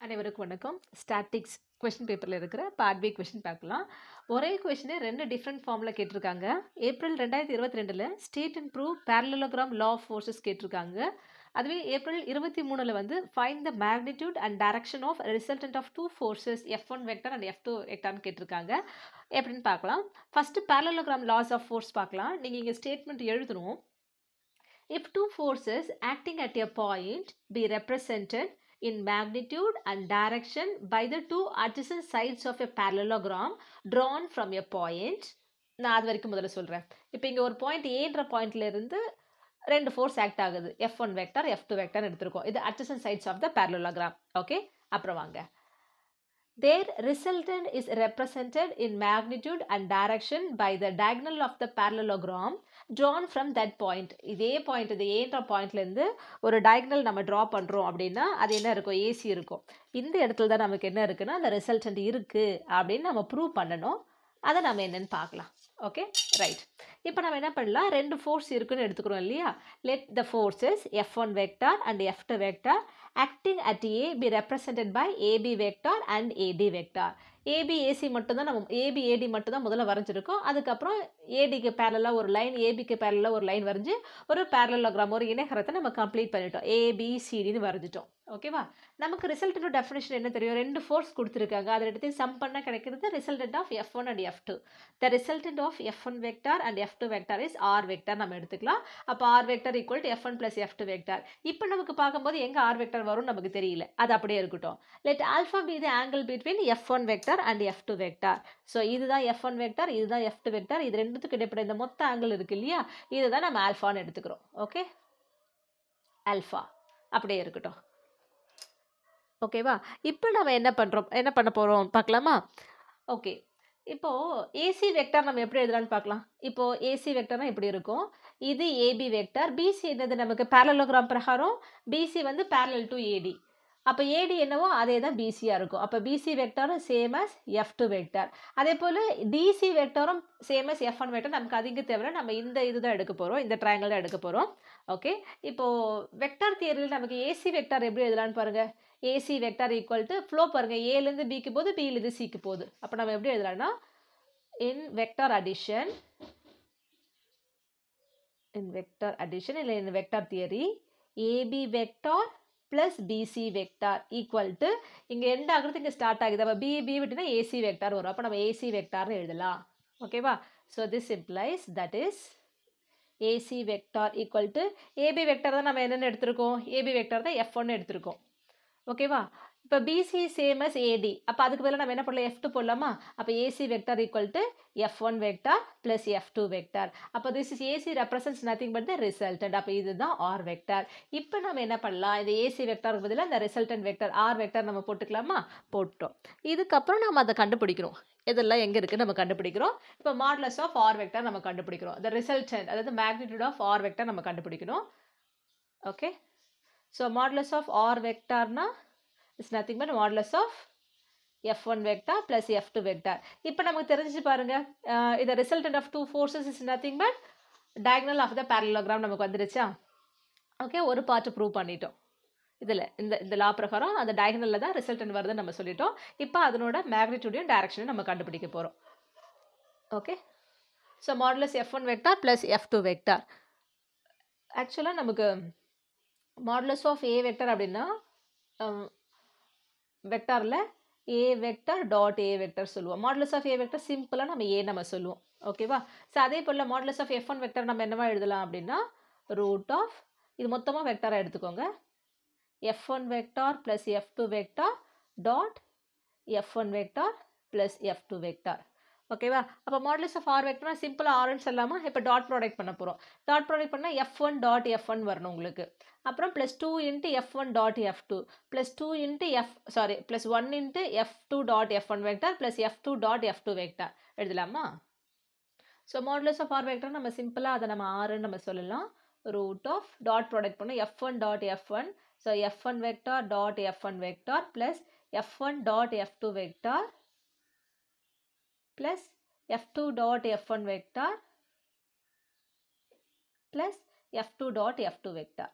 அனைவருக்கும் வணக்கம். Statics question பேப்பரில் இருக்கிற பார்ட் பி கொஸ்டின் பார்க்கலாம். ஒரே கொஸ்டினை ரெண்டு டிஃப்ரெண்ட் ஃபார்மில் கேட்டிருக்காங்க. April 2022 state and prove parallelogram law of forces கேட்டிருக்காங்க. அதுவே ஏப்ரல் 23 வந்து find the magnitude and direction of resultant of two forces F1 vector and F2 வெக்டர்னு கேட்டிருக்காங்க. எப்படின்னு பார்க்கலாம். First parallelogram laws of force பார்க்கலாம். நீங்கள் இங்கே ஸ்டேட்மெண்ட் எழுதணும். If two forces acting at a point be represented in magnitude and direction by the two adjacent sides of a parallelogram drawn from a point, நான் அது வரைக்கும் முதல்ல சொல்கிறேன். இப்போ இங்கே ஒரு பாயிண்ட் ஏன்ற பாயிண்ட்ல இருந்து ரெண்டு ஃபோர்ஸ் ஆக்ட் ஆகுது. F1 வெக்டர் F2 வெக்டர் எடுத்திருக்கோம். இது adjacent sides of the parallelogram. Okay, அப்புறம் வாங்க. Their resultant is represented in magnitude and direction by the diagonal of the parallelogram drawn from that point. இதே பாயிண்ட், இது ஏன்ற பாயிண்ட்லேருந்து ஒரு டயகனல் நம்ம ட்ரா பண்ணுறோம் அப்படின்னா அது என்ன இருக்கும்? ஏசி இருக்கும். இந்த இடத்துல தான் நமக்கு என்ன இருக்குன்னா அந்த ரிசல்டன்ட் இருக்குது அப்படின்னு நம்ம ப்ரூவ் பண்ணணும். அதை நம்ம என்னென்னு பார்க்கலாம். Okay, right. இப்போ நம்ம என்ன பண்ணலாம், ரெண்டு ஃபோர்ஸ் இருக்குன்னு எடுத்துக்கிறோம் இல்லையா? Let the forces F1 vector and F2 vector acting at A be represented by AB vector and AD vector. AB AC மட்டும்தான் நம்ம AB AD மட்டும்தான் முதல்ல வரைஞ்சிருக்கோம். அதுக்கப்புறம் ADக்கு பேரலாக ஒரு லைன், ABக்கு பேரலாக ஒரு லைன் வரைஞ்சி ஒரு பேரலோகிராம், ஒரு இணைகரத்தை நம்ம கம்ப்ளீட் பண்ணிட்டோம். ABCDன்னு வரைஞ்சிட்டோம். ஓகேவா? நமக்கு ரிசல்டோட டெஃபினேஷன் என்ன தெரியும்? ரெண்டு ஃபோர்ஸ் கொடுத்துருக்காங்க. அதை எடுத்து சம் பண்ண கிடைக்கிறது resultant of F1 and F2. The resultant of F1 vector and F2 vector is R vector நம்ம எடுத்துக்கலாம். அப்போ R vector equal to F1 + F2 vector. இப்போ நமக்கு பார்க்கும்போது எங்கே R வெக்டார் வரும் நமக்கு தெரியல. அது அப்படியே இருக்கட்டும். Let alpha be the angle between F1 vector and F2 vector. So இதுதான் F1 வெக்டார், இதுதான் F2 வெக்டார். இது ரெண்டுத்துக்கு இடைப்பட்ட இந்த மொத்த ஆங்கிள் இருக்கு இல்லையா? இதுதான் நம்ம ஆல்ஃபான்னு எடுத்துக்கிறோம். ஓகே, ஆல்ஃபா அப்படியே இருக்கட்டும். ஓகேவா? இப்போ நம்ம என்ன பண்ண போகிறோம் பார்க்கலாமா? ஓகே, இப்போது ஏசி வெக்டார் நம்ம எப்படி எழுதலான்னு பார்க்கலாம். இப்போது ஏசி வெக்டார்னா இப்படி இருக்கும். இது ஏபி வெக்டார். பிசி என்னது? நமக்கு பேரலோகிராம் பிரகாரம் பிசி வந்து பேரலல் டு ஏடி. அப்போ ஏடி என்னவோ அதே தான் பிசியாக இருக்கும். அப்போ பிசி வெக்டாரும் சேம் அஸ் F2 வெக்டார். அதே போல் டிசி வெக்டாரும் சேம் அஸ் F1 வெக்டார். நமக்கு அதிக தேவை, நம்ம இந்த இதுதான் எடுக்க போகிறோம், இந்த ட்ரையாங்கிள் தான் எடுக்க போகிறோம். ஓகே, இப்போது வெக்டார் தியரியில் நமக்கு ஏசி வெக்டார் எப்படி எழுதலான்னு பாருங்கள். AC vector equal to flow பாருங்கள், ஏலேருந்து பிக்கு போகுது, பியிலேருந்து சிக்கு போகுது. அப்போ நம்ம எப்படி எழுதலாம்னா in vector addition இல்லை in vector theory AB vector plus BC vector equal to இங்கே எண்ட் ஆகிறது இங்கே ஸ்டார்ட் ஆகுது. அப்போ B விட்டுனா AC vector வரும். அப்போ நம்ம AC vectorனு எழுதலாம். ஓகேவா? So this implies that is AC vector equal to AB vector தான் நம்ம என்னென்னு எடுத்திருக்கோம்? AB vector தான் F1 எடுத்திருக்கோம். ஓகேவா? இப்போ பிசி சேம் அஸ் ஏடி. அப்போ அதுக்கு பதிலாக நம்ம என்ன பண்ணலாம்? F2 போடலாமா? அப்போ AC vector equal to F1 vector plus F2 vector. அப்போ this is AC represents nothing but the resultant. அப்போ இதுதான் ஆர் வெக்டார். இப்போ நம்ம என்ன பண்ணலாம்? இந்த ஏசி வெக்டாருக்கு பதிலாக இந்த ரிசல்டன்ட் வெக்டார் ஆர் வெக்டார் நம்ம போட்டுக்கலாமா? போட்டோம். இதுக்கப்புறம் நம்ம அதை கண்டுபிடிக்கிறோம். இதெல்லாம் எங்கே இருக்குது நம்ம கண்டுபிடிக்கிறோம். இப்போ மாடுலஸ் ஆஃப் ஆர் வெக்டார் நம்ம கண்டுபிடிக்கிறோம். த ரிசல்டன்ட், அதாவது மேக்னிடியூட் ஆஃப் ஆர் வெக்டார் நம்ம கண்டுபிடிக்கணும். Okay, so modulus of R வெக்டார்னா is nothing but modulus of F1 vector plus F2 vector. இப்போ நமக்கு தெரிஞ்சு பாருங்க, the resultant of two forces is nothing but diagonal of the parallelogram நமக்கு வந்துருச்சா? Okay, ஒரு பார்ட் ப்ரூவ் பண்ணிட்டோம். இதில் இந்த லா பிரகாரம் அந்த டயகனலில் தான் ரிசல்டன்ட் வருதுன்னு நம்ம சொல்லிட்டோம். இப்போ அதனோட மேக்னிடியூடையும் டைரக்ஷனையும் நம்ம கண்டுபிடிக்க போகிறோம். Okay, so modulus F1 vector plus F2 vector. ஆக்சுவலாக நமக்கு மாடுலஸ் ஆஃப் ஏ வெக்டார் அப்படின்னா வெக்டாரில் A vector dot A vector சொல்லுவோம். மாடுலஸ் ஆஃப் ஏ வெக்டர் சிம்பிளாக நம்ம சொல்லுவோம். ஓகேவா? ஸோ அதே போல் மாடுலஸ் ஆஃப் F1 வெக்டர் நம்ம என்னவா எழுதலாம் அப்படின்னா ரூட் ஆஃப், இது மொத்தமாக வெக்டராக எடுத்துக்கோங்க, F1 vector plus F2 vector dot F1 vector plus F2 vector. ஓகேவா? அப்போ மாடுலஸ் ஆஃப் ஆர் வெக்டர்னா சிம்பிளாக ஆர்ன்னு சொல்லாமா? இப்போ டாட் ப்ராடக்ட் பண்ண போகிறோம். டாட் ப்ராடக்ட் பண்ணால் F1 டாட் F1 வரணும் உங்களுக்கு. அப்புறம் plus 2 into F1 dot F2 plus 2 into plus 1 into F2 dot F1 vector plus F2 dot F2 vector எழுதலாமா? So modulus of R vector நம்ம சிம்பிளாக அதை நம்ம ஆறுன்னு நம்ம சொல்லலாம். ரூட் ஆஃப் டாட் ப்ராடக்ட் பண்ணால் F1 dot F1, so F1 vector dot F1 vector plus F1 dot F2 vector plus F2 dot F1 vector plus F2 dot F2 vector.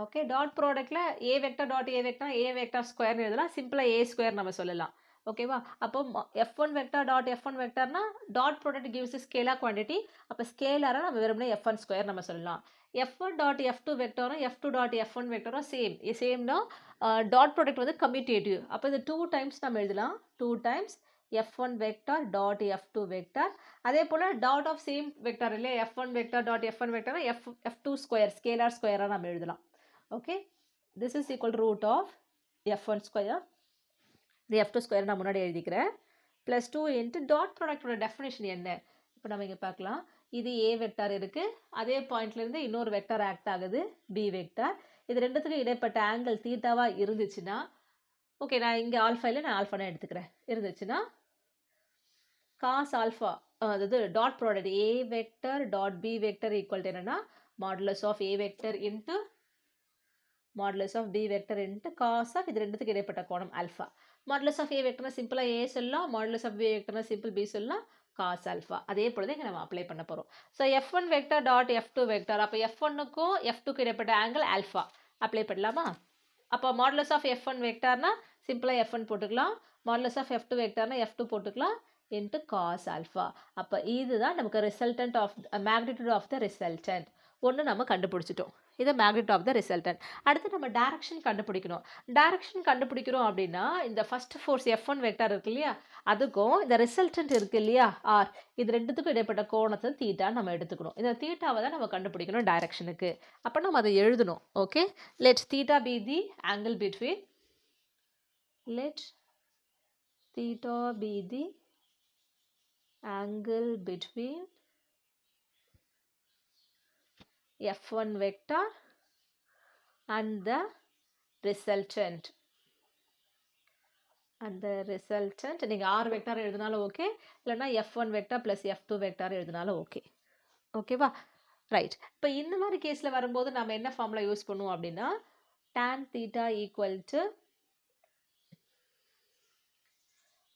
Okay. Dot ப்ராடக்ட்ல A vector dot A vector A vector ஸ்கொயர்னு எழுதலாம். சிம்பிளா ஏ square நம்ம சொல்லலாம். ஓகேவா? அப்போ F1 vector dot F1 வெக்டர்னா dot product gives scalar quantity. அப்போ ஸ்கேலாரா நம்ம வெறுமனே F1 ஸ்கொயர் நம்ம சொல்லலாம். F1 டாட் F2 வெக்டரும் F2 டாட் F1 வெக்டரும் சேம்னா டாட் ப்ராடக்ட் வந்து கம்யூட்டேட்டிவ். அப்போ இது 2 டைம்ஸ் நம்ம எழுதலாம். 2 times F1 vector dot F2 vector. அதே போல டாட் ஆஃப் சேம் வெக்டர் இல்லையா F1 வெக்டர் டாட் F1 வெக்டர்னா F2 ஸ்கொயர் ஸ்கேலார் ஸ்கொயரா நம்ம எழுதலாம். Okay, this is equal to root of F1 square. The F2 square நான் முன்னாடி எழுதிக்கிறேன். Plus 2 into dot product ஓட definition என்ன? இப்போ நம்ம இங்க பார்க்கலாம். இது A vector இருக்கு. அதே பாயிண்ட்ல இருந்து இன்னொரு vector act ஆகுது. B vector. இது ரெண்டுத்துக்கு இடைப்பட்ட angle தீட்டாவா இருந்துச்சுன்னா, ஓகே நான் இங்க ஆல்ஃபா இல்லை நான் ஆல்ஃபானா எடுத்துக்கிறேன். இருந்துச்சுன்னா, cos alpha, அதாவது dot product A vector dot B vector equal to என்னன்னா, modulus of A vector into modulus of B vector into cos of இது ரெண்டுத்துக்கு இடைப்பட்ட கோணம் alpha. Modulus of A vector சிம்பிளா A சொல்லலாம். Modulus of B vector simple B சொல்லலாம். cos alpha. அதே பொழுது இங்க நம்ம அப்ளை பண்ண போறோம். So F1 vector dot F2 vector. அப்போ F1க்கும் F2க்கு இடைப்பட்ட ஆங்கிள் alpha. அப்ளை பண்ணலாமா? அப்போ modulus of F1 vectorனா சிம்பிளா F1 போட்டுக்கலாம். Modulus of F2 vectorனா F2 போட்டுக்கலாம். into cos alpha. அப்போ இதுதான் நமக்கு resultant of magnitude of the resultant. ஒன்று நம்ம கண்டுபிடிச்சிட்டோம். இது magnitude of the resultant. அடுத்து நம்ம direction கண்டுபிடிக்கணும். direction கண்டுபிடிக்கிறோம் அப்படின்னா இந்த first force F1 vector இருக்கு இல்லையா, அதுக்கும் இந்த resultant இருக்கு இல்லையா R, இது ரெண்டுத்துக்கும் இடைப்பட்ட கோணத்தை தீட்டா நம்ம எடுத்துக்கணும். இந்த தீட்டாவை தான் நம்ம கண்டுபிடிக்கணும் directionக்கு. அப்போ நம்ம அதை எழுதணும். Okay, let theta be the angle between, let theta be the angle between F1 vector and the resultant. And the resultant நீங்க R vector எழுதினாலும் ஓகே, இல்லைன்னா F1 vector plus F2 vector எழுதினாலும் ஓகே. ஓகேவா? ரைட். இப்போ இந்த மாதிரி கேஸில் வரும்போது நம்ம என்ன ஃபார்முலா யூஸ் பண்ணுவோம் அப்படின்னா, tan theta equal to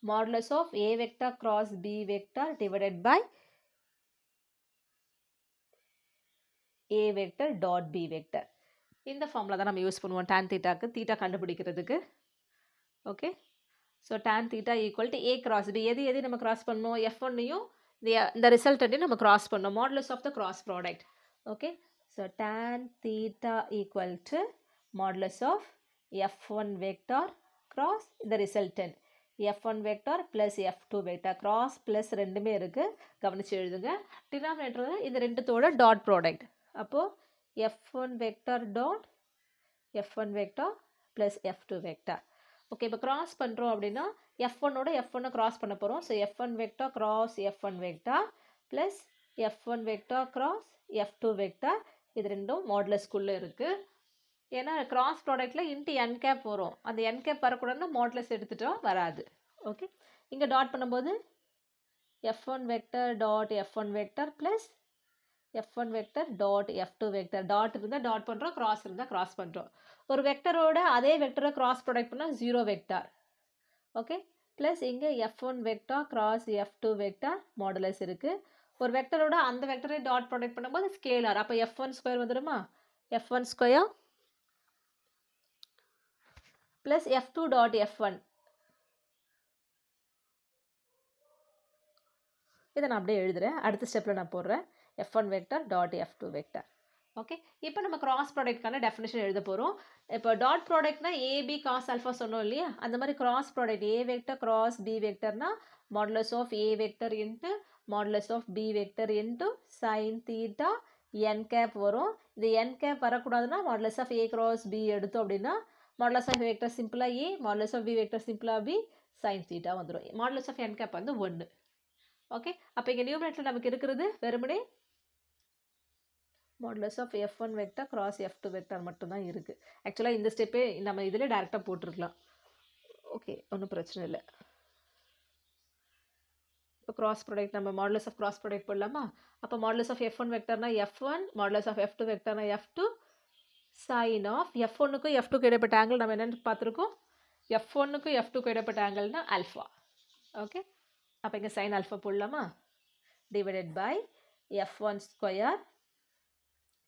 modulus of A vector cross B vector divided by A vector dot B vector. இந்த ஃபார்முலா தான் நம்ம யூஸ் பண்ணுவோம் tan thetaக்கு தீட்டா கண்டுபிடிக்கிறதுக்கு. Okay, so tan theta equal to A cross B. எது நம்ம cross பண்ணோம்? F1ஐயும் இந்த ரிசல்ட்டையும் நம்ம கிராஸ் பண்ணோம். modulus of the cross product. Okay, so tan theta equal to modulus of F1 vector cross the resultant. F1 vector plus F2 vector cross plus ரெண்டுமே இருக்கு, கவனிச்சு எழுதுங்க. டினாமினேட்டர் இந்த ரெண்டுத்தோட டாட் ப்ராடக்ட். அப்போ F1 vector dot F1 vector plus F2 vector. Okay, இப்போ cross பண்ணுறோம் அப்படின்னா F1ஓட F1 cross பண்ண போகிறோம். So F1 vector cross F1 vector plus F1 vector cross F2 vector. இது ரெண்டும் மாடுலஸ்குள்ளே இருக்குது. ஏன்னா கிராஸ் ப்ராடக்டில் இன்ட்டு n கேப் வரும். அந்த n கேப் வரக்கூடாதுன்னா மாடுலஸ் எடுத்துட்டோம், வராது. ஓகே, இங்கே டாட் பண்ணும்போது F1 vector dot F1 vector plus F1 vector dot F2 vector. Dot இருந்தால் டாட் பண்ணுறோம், கிராஸ் இருந்தால் கிராஸ் பண்ணுறோம். ஒரு வெக்டரோட அதே வெக்டரை கிராஸ் ப்ராடக்ட் பண்ணால் 0 வெக்டார். ஓகே, ப்ளஸ் இங்கே F1 vector cross F2 vector modulus இருக்குது. ஒரு வெக்டரோட அந்த வெக்டரை டாட் ப்ராடக்ட் பண்ணும்போது ஸ்கேலார். அப்போ F1 ஸ்கொயர் வந்துடுமா? F1 square plus F2 dot F1. இதை நான் அப்படியே எழுதுகிறேன். அடுத்த ஸ்டெப்பில் நான் போடுறேன் F1 vector dot F2 vector. Okay, இப்போ நம்ம கிராஸ் ப்ராடக்ட்கான டெஃபினேஷன் எழுத போகிறோம். இப்போ டாட் ப்ராடக்ட்னா AB cos alpha சொன்னோம் இல்லையா, அந்த மாதிரி cross product A vector cross B வெக்டர்னா modulus of A vector into modulus of B vector into sine theta n cap வரும். இது n கேப் வரக்கூடாதுன்னா modulus of A cross B எடுத்தோம் அப்படின்னா மாடுலஸ் ஆஃப் A வெக்டர் சிம்பிளாக A, modulus of B vector சிம்பிளாக B, sine theta வந்துடும். Modulus of n cap வந்து 1. Okay, அப்போ இங்கே நியூமரேட்டர் நமக்கு இருக்கிறது வெறுமனே modulus of F1 vector cross F2 vector மட்டும்தான் இருக்குது. ஆக்சுவலாக இந்த ஸ்டெப்பே நம்ம இதில் டேரெக்டாக போட்டிருக்கலாம். ஓகே, ஒன்றும் பிரச்சனை இல்லை. இப்போ கிராஸ் ப்ராடக்ட் நம்ம மாடுலஸ் ஆஃப் கிராஸ் ப்ராடக்ட் போடலாமா? அப்போ மாடுலஸ் ஆஃப் F1 வெக்டர்னா F1, மாடுலஸ் ஆஃப் F2 வெக்டர்னா F2, சைன் ஆஃப் F1க்கும் F2க்கு இடைப்பட்ட ஆங்கிள் நம்ம என்னென்னு பார்த்துருக்கோம். F1க்கும் F2க்கு இடைப்பட்ட ஆங்கிள்னா ஆல்ஃபா. ஓகே, அப்போ இங்கே சைன் ஆல்ஃபா போடலாமா? Divided by F1 square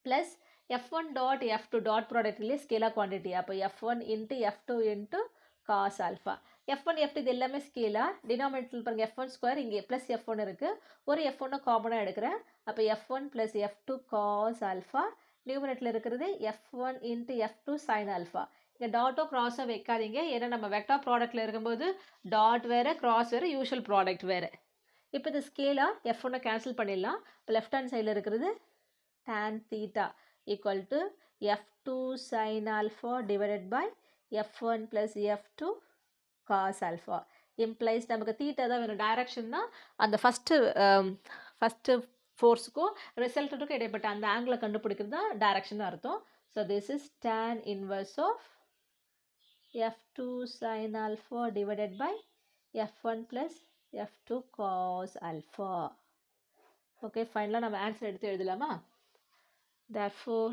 plus F1 dot F2 dot product இல்லையே ஸ்கேலார் குவான்டிட்டி. அப்போ F1 into F2 into cos alpha. F1 F2 இது எல்லாமே ஸ்கேலார். டினாமினேட்டரில் பாருங்கள் F1 ஸ்கொயர், இங்கே ப்ளஸ் F1 இருக்குது. ஒரு F1 காமனாக எடுக்கிறேன். அப்போ F1 plus F2 cos alpha. நியூமினேட்டரில் இருக்கிறது F1 into F2 sign alpha. இங்கே டாட்டோ க்ராஸோ வைக்காதீங்க, ஏன்னா நம்ம வெக்டார் ப்ராடக்ட்டில் இருக்கும்போது டாட் வேறு க்ராஸ் வேறு யூஷுவல் ப்ராடக்ட் வேறு. இப்போ இது ஸ்கேலாக F1 கேன்சல் பண்ணிடலாம். இப்போ லெஃப்ட் ஹேண்ட் சைடில் இருக்கிறது tan theta equal to F2 sin alpha divided by F1 plus F2 cos alpha. Implies நமக்கு theta தான் வேணும். டைரக்ஷன் தான் அந்த ஃபஸ்ட்டு ஃபோர்ஸுக்கும் ரிசல்ட்டுக்கும் இடைப்பட்ட அந்த ஆங்கிளை கண்டுபிடிக்கிறது தான் டைரக்ஷன் அர்த்தம். So this is tan inverse of F2 sin alpha divided by F1 plus F2 cos alpha. Okay, ஃபைனலாக நம்ம ஆன்சர் எடுத்து எழுதலாமா? Therefore,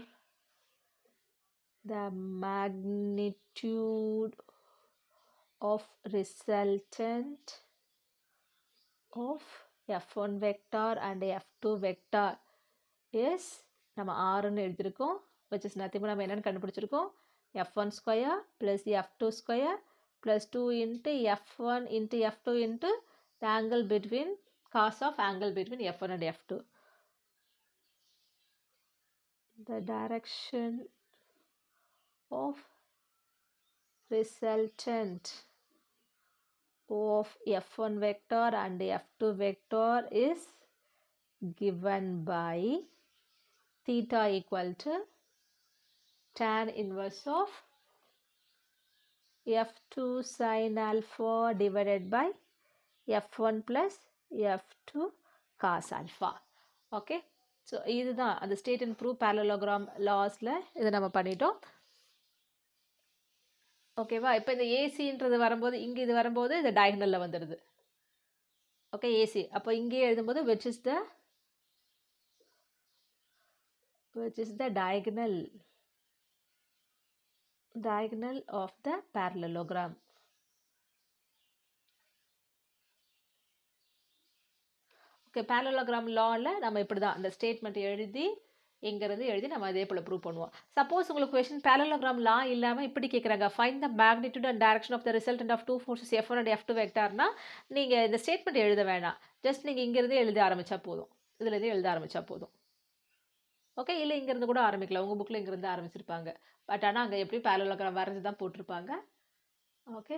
the magnitude of resultant of F1 vector and F2 vector is நம்ம ஆறுன்னு எழுதியிருக்கோம், which is nothing but நம்ம என்னென்னு கண்டுபிடிச்சிருக்கோம், F1 square plus F2 square plus 2 into F1 into F2 into the angle between cos of angle between F1 and F2. The direction of resultant of F1 vector and F2 vector is given by theta equal to tan inverse of F2 sin alpha divided by F1 plus F2 cos alpha. Okay. So இதுதான் அந்த state and prove parallelogram லாஸில் இதை நம்ம பண்ணிட்டோம். ஓகேவா? இப்போ இந்த ஏசின்றது வரும்போது, இங்கே இது வரும்போது இது டயகனலில் வந்துடுது. ஓகே, ஏசி அப்போ இங்கே எழுதும்போது which is the diagonal of the parallelogram. Okay, parallelogram லாவில் நம்ம இப்படி தான் அந்த ஸ்டேட்மெண்ட் எழுதி இங்கேருந்து எழுதி நம்ம அதே போல் ப்ரூவ் பண்ணுவோம். சப்போஸ் உங்களுக்கு கொஸ்டின் பேரலோகிராம் லா இல்லாமல் இப்படி கேட்குறாங்க, find the magnitude and direction of the resultant of two forces F1 and F2 வெக்டார்னா நீங்கள் இந்த ஸ்டேட்மெண்ட் எழுத வேண்டாம், ஜஸ்ட் நீங்கள் இங்கேருந்து எழுத ஆரம்பித்தா போதும், இதுலேருந்து எழுத ஆரம்பித்தா போதும். ஓகே, இல்லை இங்கேருந்து கூட ஆரம்பிக்கலாம், உங்கள் புக்கில் இங்கேருந்து ஆரம்பிச்சிருப்பாங்க. பட் ஆனால் அங்கே எப்படி பேரலோகிராம் வரைஞ்சி தான் போட்டிருப்பாங்க. ஓகே,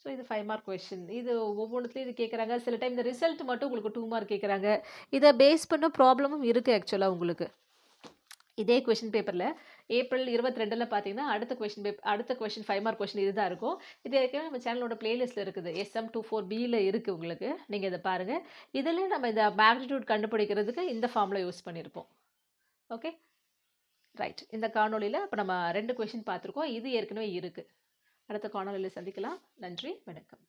ஸோ இது 5 மார்க் கொஸ்டின். இது ஒவ்வொன்றுத்துலையும் இது கேட்குறாங்க. சில டைம் இந்த ரிசல்ட் மட்டும் உங்களுக்கு 2 மார்க் கேட்குறாங்க. இதை பேஸ் பண்ண ப்ராப்ளமும் இருக்குது ஆக்சுவலாக உங்களுக்கு. இதே கொஷின் பேப்பரில் ஏப்ரல் 22 பார்த்தீங்கன்னா அடுத்த கொஷின் 5 மார்க் கொஷின் இதுதான் இருக்கும். இது ஏற்கனவே நம்ம சேனலோட பிளேலிஸ்ட்டில் இருக்குது, SM24Bயில் இருக்குது உங்களுக்கு, நீங்கள் இதை பாருங்கள். இதில் நம்ம இந்த மேக்னிடியூட் கண்டுபிடிக்கிறதுக்கு இந்த ஃபார்மில் யூஸ் பண்ணியிருப்போம். Okay right. இந்த காணொலியில் இப்போ நம்ம 2 கொஷின் பார்த்துருக்கோம், இது ஏற்கனவே இருக்குது. அடுத்த காணொலியில் சந்திக்கலாம். நன்றி, வணக்கம்.